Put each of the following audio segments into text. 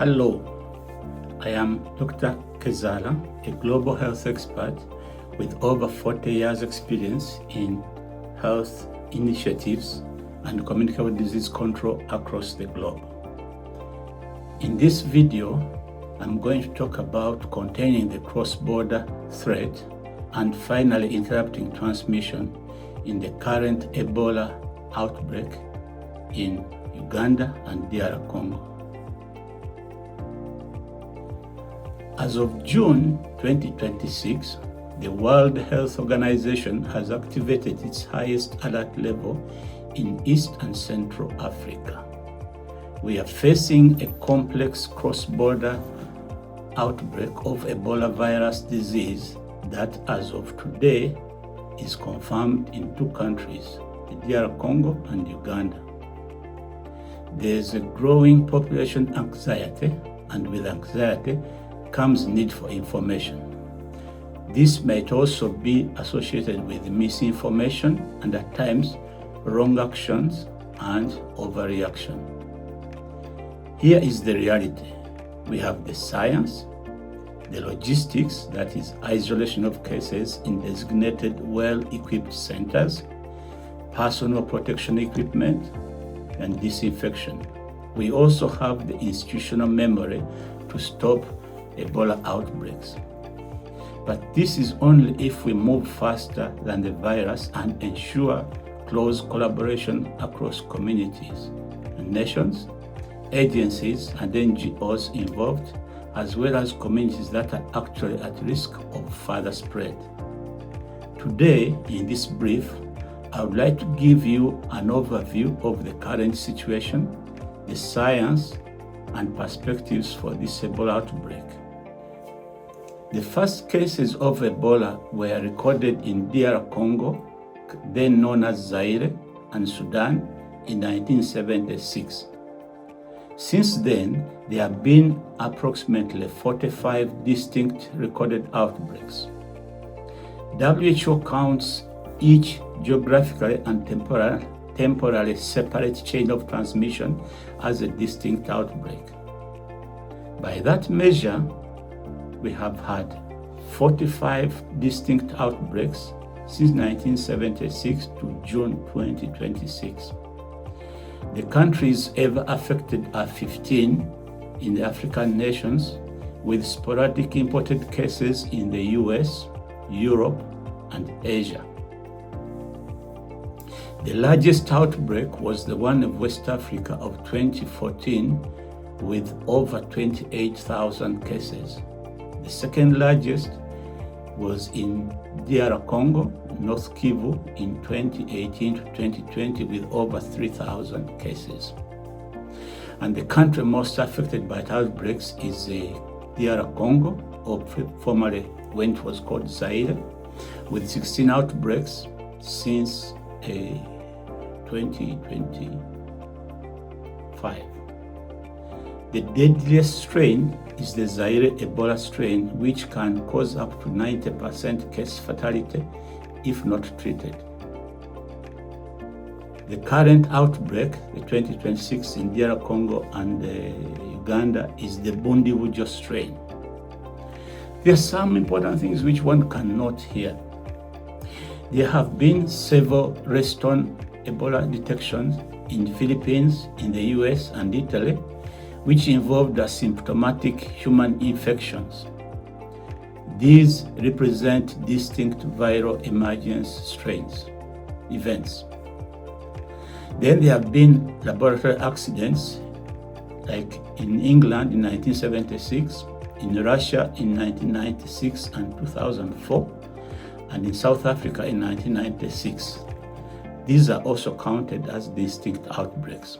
Hello, I am Dr. Kezaala, a global health expert with over 40 years experience in health initiatives and communicable disease control across the globe. In this video, I'm going to talk about containing the cross-border threat and finally interrupting transmission in the current Ebola outbreak in Uganda and DR Congo. As of June 2026, the World Health Organization has activated its highest alert level in East and Central Africa. We are facing a complex cross-border outbreak of Ebola virus disease that, as of today, is confirmed in two countries, the DR Congo and Uganda. There is a growing population anxiety, and with anxiety comes need for information. This might also be associated with misinformation and at times wrong actions and overreaction. Here is the reality. We have the science, the logistics, that is isolation of cases in designated well-equipped centers, personal protection equipment, and disinfection. We also have the institutional memory to stop Ebola outbreaks. But this is only if we move faster than the virus and ensure close collaboration across communities and nations, agencies and NGOs involved, as well as communities that are actually at risk of further spread. Today, in this brief, I would like to give you an overview of the current situation, the science, and perspectives for this Ebola outbreak. The first cases of Ebola were recorded in DR Congo, then known as Zaire, and Sudan in 1976. Since then, there have been approximately 45 distinct recorded outbreaks. WHO counts each geographically and temporally separate chain of transmission as a distinct outbreak. By that measure, we have had 45 distinct outbreaks since 1976 to June 2026. The countries ever affected are 15 in the African nations, with sporadic imported cases in the US, Europe, and Asia. The largest outbreak was the one of West Africa of 2014 with over 28,000 cases. The second largest was in DR Congo, North Kivu in 2018 to 2020 with over 3,000 cases. And the country most affected by outbreaks is DR Congo, or formerly when it was called Zaire, with 16 outbreaks since 2025. The deadliest strain is the Zaire Ebola strain, which can cause up to 90% case fatality if not treated. The current outbreak, the 2026 in DR Congo and Uganda, is the Bundibujo strain. There are some important things which one can note here. There have been several Reston Ebola detections in the Philippines, in the US and Italy, which involved asymptomatic human infections. These represent distinct viral emergence events. Then there have been laboratory accidents, like in England in 1976, in Russia in 1996 and 2004, and in South Africa in 1996. These are also counted as distinct outbreaks.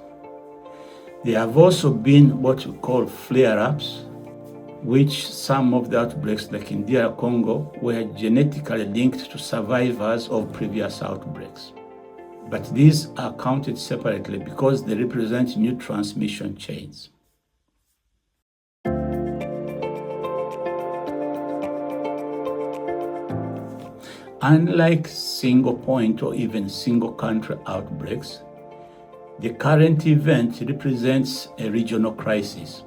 There have also been what we call flare-ups, which some of the outbreaks, like in DR Congo, were genetically linked to survivors of previous outbreaks. But these are counted separately because they represent new transmission chains. Unlike single point or even single country outbreaks, the current event represents a regional crisis.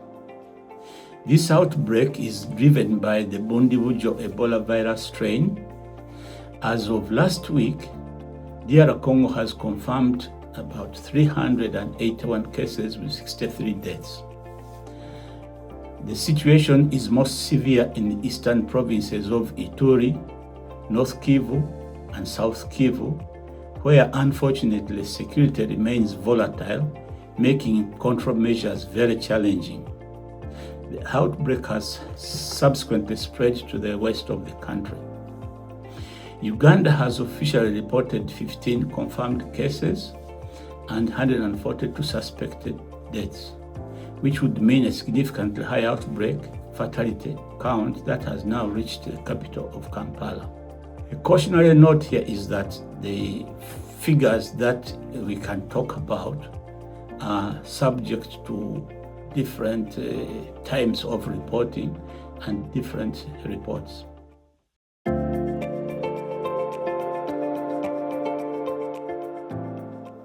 This outbreak is driven by the Bundibugyo Ebola virus strain. As of last week, DR Congo has confirmed about 381 cases with 63 deaths. The situation is most severe in the eastern provinces of Ituri, North Kivu, and South Kivu, where unfortunately security remains volatile, making control measures very challenging. The outbreak has subsequently spread to the west of the country. Uganda has officially reported 15 confirmed cases and 142 suspected deaths, which would mean a significantly high outbreak fatality count that has now reached the capital of Kampala. A cautionary note here is that the figures that we can talk about are subject to different times of reporting and different reports.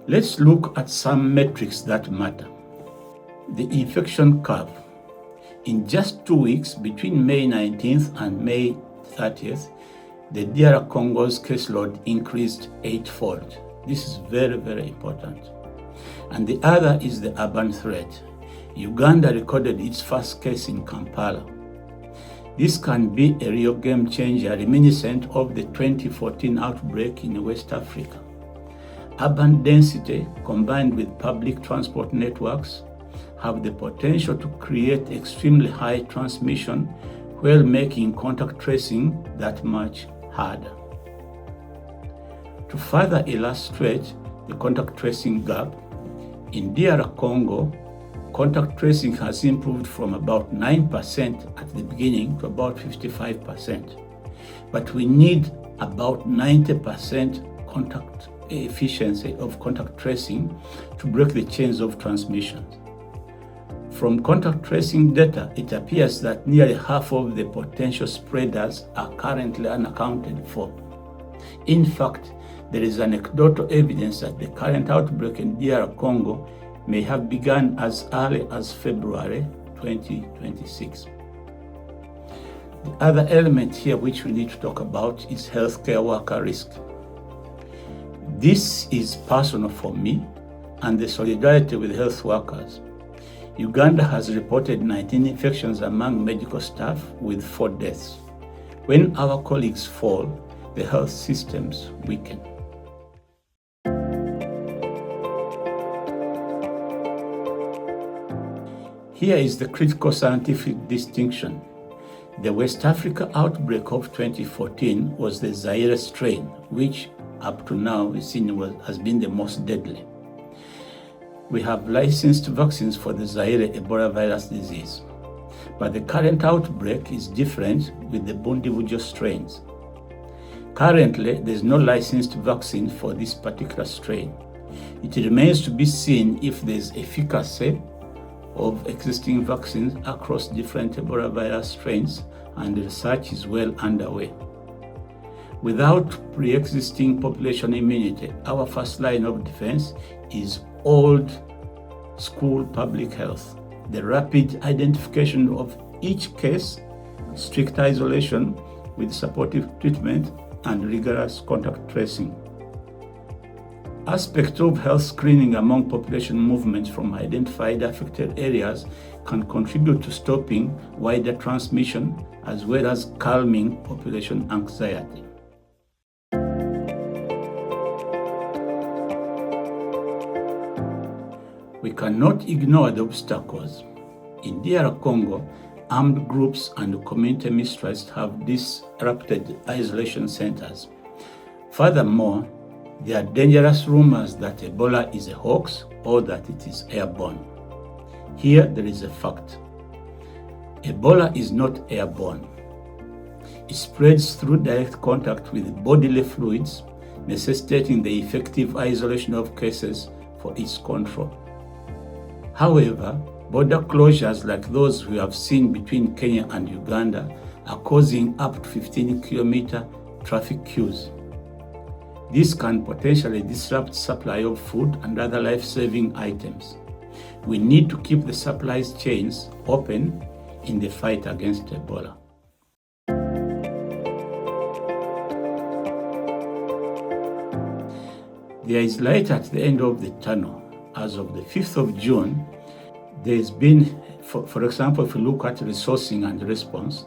Let's look at some metrics that matter. The infection curve. In just 2 weeks, between May 19th and May 30th, the DR Congo's caseload increased 8-fold. This is very, very important. And the other is the urban threat. Uganda recorded its first case in Kampala. This can be a real game changer reminiscent of the 2014 outbreak in West Africa. Urban density combined with public transport networks have the potential to create extremely high transmission while making contact tracing that much harder. To further illustrate the contact tracing gap, in DR Congo, contact tracing has improved from about 9% at the beginning to about 55%. But we need about 90% contact efficiency of contact tracing to break the chains of transmission. From contact tracing data, it appears that nearly half of the potential spreaders are currently unaccounted for. In fact, there is anecdotal evidence that the current outbreak in DR Congo may have begun as early as February 2026. The other element here which we need to talk about is healthcare worker risk. This is personal for me and the solidarity with health workers. Uganda has reported 19 infections among medical staff with 4 deaths. When our colleagues fall, the health systems weaken. Here is the critical scientific distinction. The West Africa outbreak of 2014 was the Zaire strain, which up to now is seen has been the most deadly. We have licensed vaccines for the Zaire Ebola virus disease, but the current outbreak is different with the Bundibugyo strains. Currently, there is no licensed vaccine for this particular strain. It remains to be seen if there is efficacy of existing vaccines across different Ebola virus strains, and research is well underway. Without pre-existing population immunity, our first line of defense is old school public health. The rapid identification of each case, strict isolation with supportive treatment, and rigorous contact tracing. Aspects of health screening among population movements from identified affected areas can contribute to stopping wider transmission as well as calming population anxiety. We cannot ignore the obstacles. In DR Congo, armed groups and community mistrust have disrupted isolation centers. Furthermore, there are dangerous rumors that Ebola is a hoax or that it is airborne. Here there is a fact. Ebola is not airborne. It spreads through direct contact with bodily fluids, necessitating the effective isolation of cases for its control. However, border closures like those we have seen between Kenya and Uganda are causing up to 15-kilometer traffic queues. This can potentially disrupt supply of food and other life-saving items. We need to keep the supply chains open, in the fight against Ebola. There is light at the end of the tunnel. As of the 5th of June, there's been, for example, if you look at resourcing and response,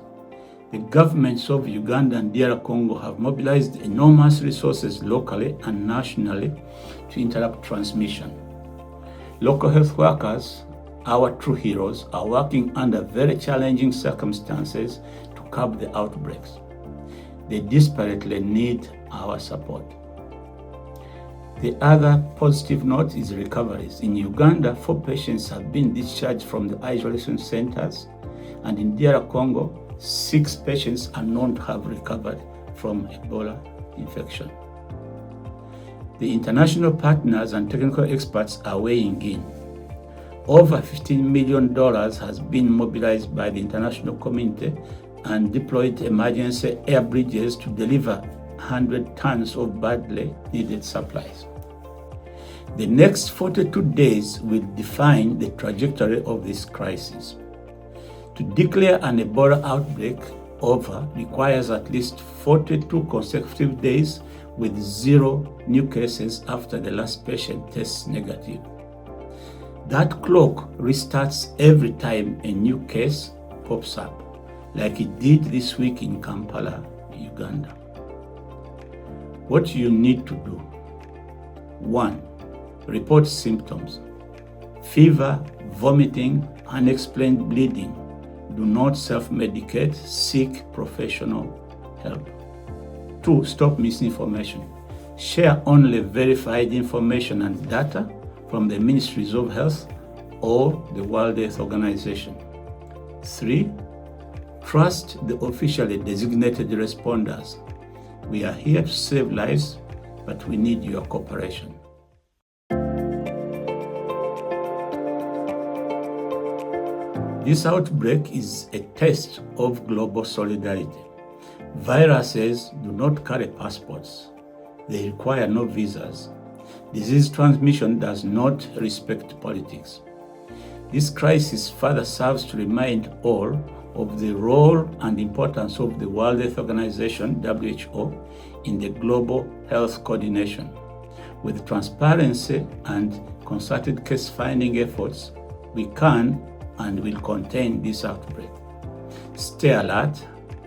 the governments of Uganda and DR Congo have mobilized enormous resources locally and nationally to interrupt transmission. Local health workers, our true heroes, are working under very challenging circumstances to curb the outbreaks. They desperately need our support. The other positive note is recoveries. In Uganda, 4 patients have been discharged from the isolation centers, and in DR Congo, 6 patients are known to have recovered from Ebola infection. The international partners and technical experts are weighing in. Over $15 million has been mobilized by the international community and deployed emergency air bridges to deliver 100 tons of badly needed supplies. The next 42 days will define the trajectory of this crisis. To declare an Ebola outbreak over requires at least 42 consecutive days with 0 new cases after the last patient tests negative. That clock restarts every time a new case pops up, like it did this week in Kampala, Uganda. What you need to do: 1. Report symptoms: fever, vomiting, unexplained bleeding. Do not self-medicate, seek professional help. 2. Stop misinformation. Share only verified information and data from the Ministries of Health or the World Health Organization. 3. Trust the officially designated responders. We are here to save lives, but we need your cooperation. This outbreak is a test of global solidarity. Viruses do not carry passports. They require no visas. Disease transmission does not respect politics. This crisis further serves to remind all of the role and importance of the World Health Organization, WHO, in the global health coordination. With transparency and concerted case-finding efforts, we can and will contain this outbreak. Stay alert,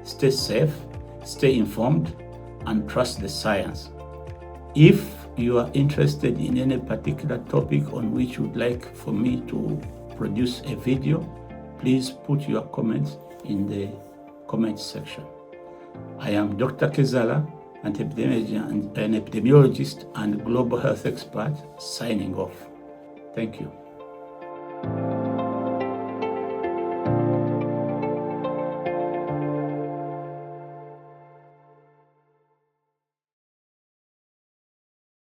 stay safe, stay informed, and trust the science. If you are interested in any particular topic on which you would like for me to produce a video, please put your comments in the comment section. I am Dr. Kezaala, an epidemiologist and global health expert, signing off. Thank you.